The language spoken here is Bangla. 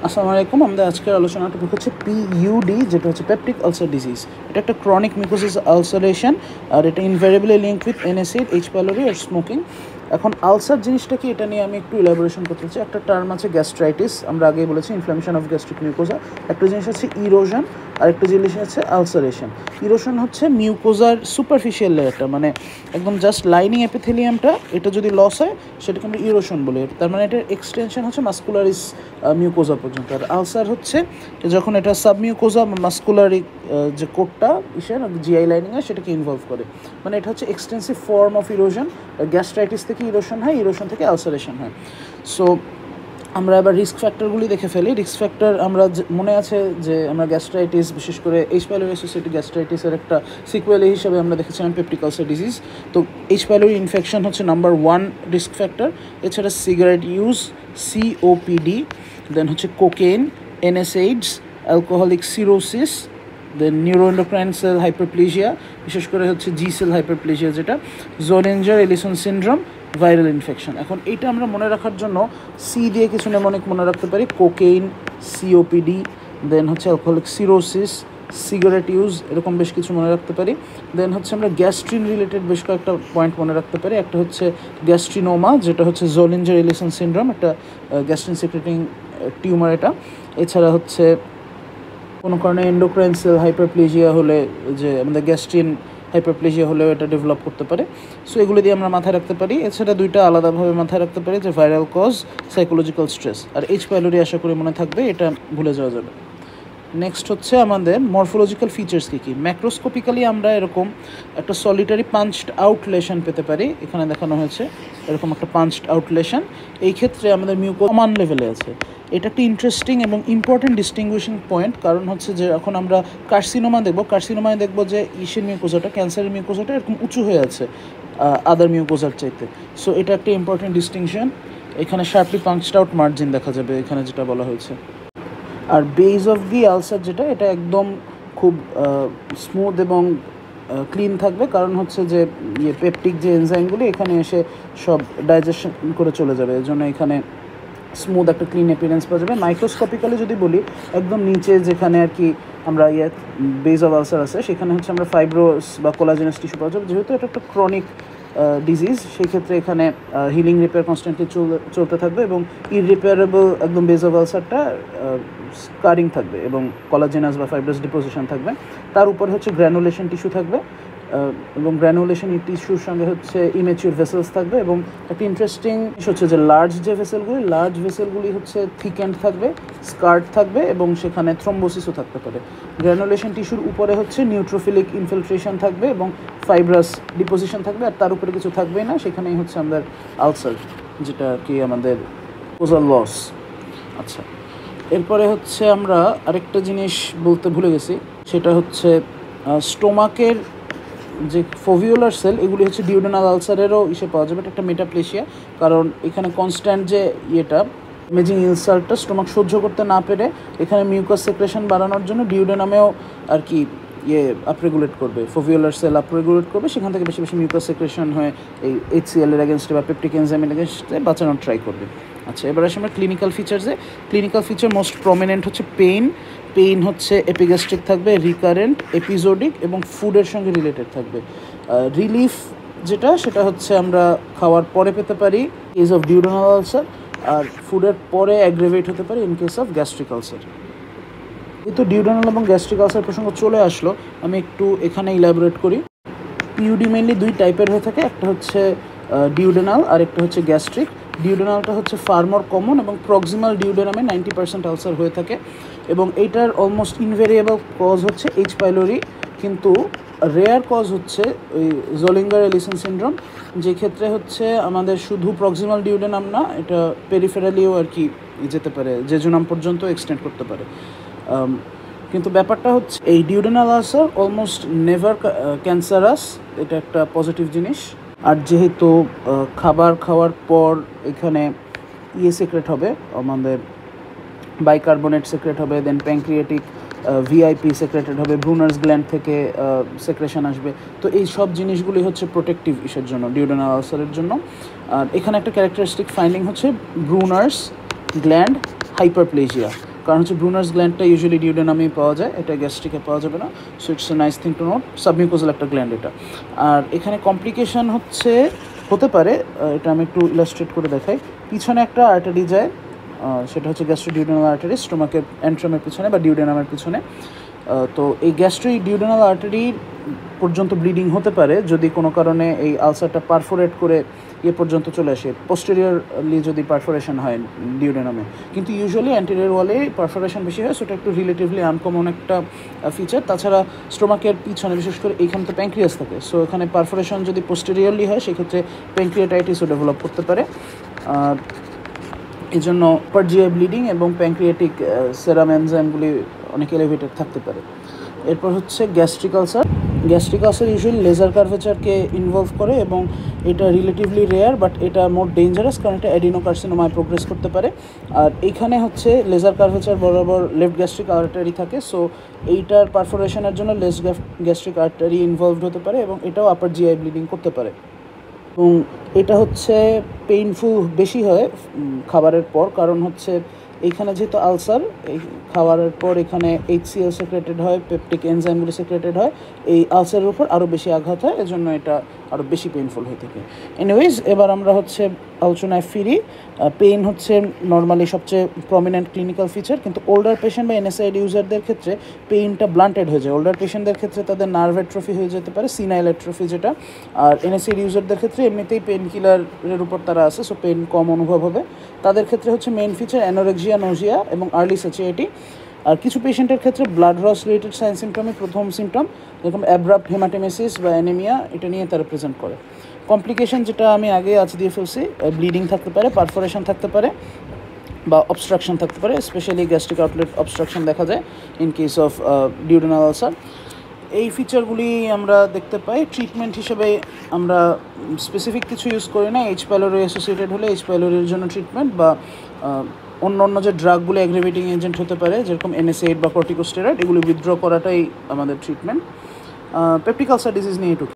আসসালামু আলাইকুম। আমাদের আজকের আলোচনার টপিক হচ্ছে পিইউডি, যেটা হচ্ছে পেপটিক আলসার ডিজিজ। এটা একটা ক্রনিক মিউকোসিস আলসারেশন, আর এটা invariably link with NSAID, H pylori আর স্মোকিং। এখন আলসার জিনিসটা কি, এটা নিয়ে আমি একটু ইলাবোরেশন করতে চাই। একটা টার্ম আছে গ্যাস্ট্রাইটিস, আমরা আগেই বলেছি ইনফ্লামেশন অফ গ্যাস্ট্রিক মিউকোজা। একটা জিনিস হচ্ছে ইরোশন, আর একটা জিনিস হচ্ছে আলসারেশন। ইরোশন হচ্ছে মিউকোজার সুপারফিশিয়াল লেয়ারটা, মানে একদম জাস্ট লাইনিং এপিথেলিয়ামটা, এটা যদি লস হয় সেটাকে আমরা ইরোশন বলি। তার মানে এটার এক্সটেনশন হচ্ছে মাস্কুলারিস মিউকোজা পর্যন্ত। আর আলসার হচ্ছে যখন এটা সাবমিউকোজা বা মাস্কুলারি যে কোটটা ইসের জিআই লাইনিংয়ে সেটাকে ইনভলভ করে, মানে এটা হচ্ছে extensive form of erosion. Gastritis থেকে ইরোশন হয়, ইরোশন থেকে আলসারেশন হয়। সো আমরা এবার রিস্ক ফ্যাক্টরগুলি দেখে ফেলি। রিস্ক ফ্যাক্টর আমরা মনে আছে যে আমরা গ্যাস্ট্রাইটিস, বিশেষ করে এইচ পাইলোরি অ্যাসোসিয়েটেড গ্যাস্ট্রাইটিসের একটা সিকুয়েল হিসাবে আমরা দেখেছিলাম পেপটিক আলসার ডিজিজ। তো এইচ পাইলোরি ইনফেকশন হচ্ছে নাম্বার 1 রিস্ক ফ্যাক্টর। এছাড়া সিগারেট ইউজ, সিওপিডি, দেন হচ্ছে cocaine, NSAIDs, alcoholic cirrhosis, then neuroendocrine cell hyperplasia, বিশেষ করে হচ্ছে জি সেল হাইপারপ্লেজিয়া, যেটা Zollinger Ellison syndrome, viral infection. এখন এইটা আমরা মনে রাখার জন্য সি দিয়ে কিছু নেমনিক মনে রাখতে পারি: কোকেইন, সিওপিডি, দেন হচ্ছে অ্যালকোহলিক সিরোসিস, সিগারেট ইউজ, এরকম বেশ কিছু মনে রাখতে পারি। দেন হচ্ছে আমরা গ্যাস্ট্রিন রিলেটেড বেশ কয়েকটা পয়েন্ট মনে রাখতে পারি। একটা হচ্ছে গ্যাস্ট্রিনোমা, যেটা হচ্ছে জোলিঞ্জার এলিসন সিনড্রোম, একটা গ্যাস্ট্রিন সিক্রেটিং টিউমার এটা। এছাড়া হচ্ছে কোনো কারণে এন্ডোক্রাইন সেল হাইপারপ্লেজিয়া হলে, যে আমাদের গ্যাস্ট্রিন হাইপারপ্লেজিয়া হলেও এটা ডেভেলপ করতে পারে। সো এগুলো দিয়ে আমরা মাথায় রাখতে পারি। এছাড়া দুইটা আলাদাভাবে মাথায় রাখতে পারি, যে ভাইরাল কজ, সাইকোলজিক্যাল স্ট্রেস। আর এইচ পাইলোরি আশা করি মনে থাকবে, এটা ভুলে যাওয়া যাবে। নেক্সট হচ্ছে আমাদের মরফোলজিক্যাল ফিচার্স কী কী। ম্যাক্রোস্কোপিক্যালি আমরা এরকম একটা সলিটারি পাঞ্চড আউট লেশন পেতে পারি। এখানে দেখানো হয়েছে এরকম একটা পাঞ্চড আউট লেশন। এই ক্ষেত্রে আমাদের মিউকো সমান লেভেলে আছে। এটা একটা ইন্টারেস্টিং এবং ইম্পর্টেন্ট ডিস্টিংগুইশিং পয়েন্ট, কারণ হচ্ছে যে এখন আমরা কার্সিনোমা দেখবো, কার্সিনোমায় দেখবো যে ইসের মিউকোজাটা, ক্যান্সারের মিউকোজাটা এরকম উঁচু হয়ে আছে আদার মিউকোজার চাইতে। সো এটা একটা ইম্পর্টেন্ট ডিস্টিংশন। এখানে শার্পলি পাঞ্চড আউট মার্জিন দেখা যাবে, এখানে যেটা বলা হয়েছে। আর বেজ অফ দি আলসার যেটা, এটা একদম খুব স্মুথ এবং ক্লিন থাকবে, কারণ হচ্ছে যে পেপটিক যে এনজাইমগুলি এখানে এসে সব ডাইজেশন করে চলে যাবে, এর জন্য এখানে স্মুথ একটা ক্লিন অ্যাপিয়ারেন্স পাওয়া যাবে। মাইক্রোস্কোপিক্যালি যদি বলি, একদম নিচে যেখানে আর কি আমরা বেজ অফ আলসার আছে, সেখানে হচ্ছে আমরা ফাইব্রোস বা কোলাজেনাস টিস্যু পাওয়া যাবে। যেহেতু এটা একটা ক্রনিক ডিজিজ, সেই ক্ষেত্রে এখানে হিলিং রিপেয়ার কনস্ট্যান্টলি চলতে থাকবে, এবং ইররিপেয়ারেবল একদম বেজ অফ আলসারটা স্কারিং থাকবে এবং কোলাজেনাস বা ফাইব্রাস ডিপোজিশন থাকবে। তার উপরে হচ্ছে গ্র্যানুলেশন টিস্যু থাকবে, এবং গ্র্যানুলেশন টিস্যুর সঙ্গে হচ্ছে ইমেচিউর ভেসেলস থাকবে। এবং একটা ইন্টারেস্টিং হচ্ছে যে লার্জ ভেসেলগুলি হচ্ছে থিকেন্ড থাকবে, স্কার্ড থাকবে, এবং সেখানে থ্রম্বোসিসও থাকতে পারে। গ্র্যানুলেশন টিস্যুর উপরে হচ্ছে নিউট্রোফিলিক ইনফিলট্রেশন থাকবে এবং ফাইব্রাস ডিপোজিশন থাকবে, আর তার উপরে কিছু থাকবেই না। সেখানেই হচ্ছে আমাদের আলসার, যেটা কি আমাদের কোজাল লস। আচ্ছা, এরপরে হচ্ছে আমরা আরেকটা জিনিস বলতে ভুলে গেছি, সেটা হচ্ছে স্টোমাকের যে ফোভিওলার সেল, এগুলি হচ্ছে ডিউডেনাল আলসারেরও ইসে পাওয়া যাবে। এটা একটা মেটাপ্লেশিয়া, কারণ এখানে কনস্ট্যান্ট যে ইমেজিং ইনসাল্টটা স্টোমাক সহ্য করতে না পেরে এখানে মিউকাস সেক্রেশন বাড়ানোর জন্য ডিউডেনামেও আর কি আপরেগুলেট করবে, ফোভিওলার সেল আপরেগুলেট করবে, সেখান থেকে বেশি বেশি মিউকাস সেক্রেশন হয়ে এই এইচসিএল এর এগেনস্টে বা পেপটিক এনজাইমের এগেনস্টে বাঁচানোর ট্রাই করবে। আচ্ছা, এবার আসে আমরা ক্লিনিক্যাল ফিচার্সে। ক্লিনিক্যাল ফিচার মোস্ট প্রমিনেন্ট হচ্ছে পেইন হচ্ছে এপিগ্যাস্ট্রিক থাকবে, রিকারেন্ট, এপিজোডিক এবং ফুডের সঙ্গে রিলেটেড থাকবে। রিলিফ যেটা, সেটা হচ্ছে আমরা খাওয়ার পরে পেতে পারি কেস অফ ডিউডেনাল আলসার, আর ফুডের পরে অ্যাগ্রেভেট হতে পারে in case of gastric ulcer. যেহেতু ডিউডেনাল এবং গ্যাস্ট্রিক আলসার প্রসঙ্গ চলে আসলো, আমি একটু এখানে ইলাবোরেট করি। পিইউডি মেইনলি দুই টাইপের হয়ে থাকে, একটা হচ্ছে ডিউডেনাল আর একটা হচ্ছে গ্যাস্ট্রিক। ডিউডেনালটা হচ্ছে ফার মোর কমন, এবং প্রক্সিমাল ডিউডেনামে 90% আলসার হয়ে থাকে, এবং এইটার অলমোস্ট ইনভেরিয়েবল কজ হচ্ছে এইচ পাইলোরি, কিন্তু রেয়ার কজ হচ্ছে ওই জোলিঞ্জার এলিসন সিনড্রোম, যে ক্ষেত্রে হচ্ছে আমাদের শুধু প্রক্সিমাল ডিউডেনাম না, এটা পেরিফেরালিও আর কি যেতে পারে, জেজুনাম পর্যন্ত এক্সটেন্ড করতে পারে। কিন্তু ব্যাপারটা হচ্ছে এই duodenal ulcer almost never cancerous, এটা একটা পজিটিভ জিনিস। আর যেহেতু খাবার খাওয়ার পর এখানে সেক্রেট হবে, আমাদের বাইকার্বনেট সেক্রেট হবে, দেন প্যানক্রিয়েটিক ভিআইপি সেক্রেটেড হবে, ব্রুনার্স গ্ল্যান্ড থেকে সেক্রেশন আসবে। তো এই সব জিনিসগুলি হচ্ছে প্রোটেক্টিভ ইসের জন্য, ডিউডেনাল আলসারের জন্য। আর এখানে একটা ক্যারেক্টারিস্টিক ফাইন্ডিং হচ্ছে ব্রুনার্স গ্ল্যান্ড হাইপারপ্লেজিয়া। কারণ হচ্ছে ব্রুনার্স গ্ল্যান্ডটা ইউজুয়ালি ডিউডেনামে পাওয়া যায়, এটা গ্যাস্ট্রিকে পাওয়া যাবে না। So it's a nice thing to note. Submucosal একটা গ্ল্যান্ড এটা। আর এখানে কমপ্লিকেশন হতে পারে, এটা আমি একটু ইলাস্ট্রেট করে দেখাই। পিছনে একটা আর্টারি যায়, সেটা হচ্ছে গ্যাস্ট্রোডিউডেনাল আর্টারি, স্টোমাকের এন্ট্রামের পিছনে বা ডিউডেনামের পিছনে। তো এই গ্যাস্ট্রোডিউডেনাল আর্টারি পর্যন্ত ব্লিডিং হতে পারে যদি কোনো কারণে এই আলসারটা পারফোরেট করে পর্যন্ত চলে আসে, পোস্টেরিয়রলি যদি পারফোরেশন হয় ডিউডেনামে। কিন্তু ইউজুয়ালি অ্যান্টেরিয়র ওয়ালে পারফোরেশন বেশি হয়, সেটা একটু রিলেটিভলি আনকমন একটা ফিচার। তাছাড়া স্টোমাকের পিছনে বিশেষ করে এইখানে তো প্যাঙ্ক্রিয়াস থাকে, সো এখানে পারফোরেশন যদি পোস্টেরিয়রলি হয় সেক্ষেত্রে প্যাঙ্ক্রিয়াটাইটিসও ডেভেলপ করতে পারে। এই জন্য আপার জিআই ব্লিডিং এবং প্যাঙ্ক্রিয়াটিক সেরাম এনজাইমগুলি অনেক এলিভেটেড থাকতে পারে। এরপর হচ্ছে gastric ulcer. Gastric ulcer usually lesser কার্ভেচারকে ইনভলভ করে এবং এটা রিলেটিভলি রেয়ার, বাট এটা মোর ডেঞ্জারাস কারণ এটা অ্যাডিনোকার্সিনোমায় প্রোগ্রেস করতে পারে। আর এইখানে হচ্ছে লেজার কার্ভেচার বরাবর লেফট গ্যাস্ট্রিক আর্টারি থাকে, সো এইটার পারফোরেশনের জন্য লেফট গ্যাস্ট্রিক আর্টারি ইনভলভড হতে পারে এবং এটাও আপার জিআই ব্লিডিং করতে পারে। এবং এটা হচ্ছে পেইনফুল বেশি হয় খাবারের পর, কারণ হচ্ছে এইখানে যেহেতু আলসার, এই খাবারের পর এখানে HCl সেক্রেটেড হয়, পেপটিক এনজাইমগুলি সেক্রেটেড হয়, এই আলসারের উপর আরও বেশি আঘাত হয়, এজন্য এটা আরও বেশি পেইনফুল হয়ে থাকে। এনিওয়েজ, এবার আমরা হচ্ছে আলোচনায় ফিরি। পেইন হচ্ছে নর্মালি সবচেয়ে প্রমিনেন্ট ক্লিনিক্যাল ফিচার, কিন্তু ওল্ডার পেশেন্ট বা NSAID ইউজারদের ক্ষেত্রে পেইনটা ব্লান্টেড হয়ে যায়। ওল্ডার পেশেন্টদের ক্ষেত্রে তাদের নার্ভ অ্যাট্রফি হয়ে যেতে পারে, সিনাইল অ্যাট্রফি যেটা। আর NSAID ইউজারদের ক্ষেত্রে এমনিতেই পেইন কিলারের উপর তারা আছে, সো পেইন কম অনুভব হবে। তাদের ক্ষেত্রে হচ্ছে মেইন ফিচার অ্যানোরেক্সিয়া, নোজিয়া এবং আর্লি স্যাচিয়েটি। আর কিছু পেশেন্টের ক্ষেত্রে ব্লাড লস রিলেটেড সাইন সিমটমই প্রথম সিমটম, যেরকম অ্যাব্রাপ্ট হেমাটেমেসিস বা অ্যানিমিয়া, এটা নিয়ে তারা প্রেজেন্ট করে। কমপ্লিকেশন যেটা আমি আগে দিয়ে ফেলছি, ব্লিডিং থাকতে পারে, পারফোরেশন থাকতে পারে বা অবস্ট্রাকশন থাকতে পারে। স্পেশালি গ্যাস্ট্রিক আউটলেট অবস্ট্রাকশন দেখা যায় in case of duodenal ulcer. এই ফিচারগুলি আমরা দেখতে পাই। ট্রিটমেন্ট হিসেবে আমরা স্পেসিফিক কিছু ইউজ করি না। H. pylori অ্যাসোসিয়েটেড হলে H. pyloriর জন্য ট্রিটমেন্ট, বা অন্য যে ড্রাগগুলো অ্যাগ্রিভেটিং এজেন্ট হতে পারে যেরকম NSAID বা কর্টিকোস্টেরয়েড, এগুলো উইথড্র করাটাই আমাদের ট্রিটমেন্ট। পেপটিক আলসার ডিজিজ নিয়ে একটু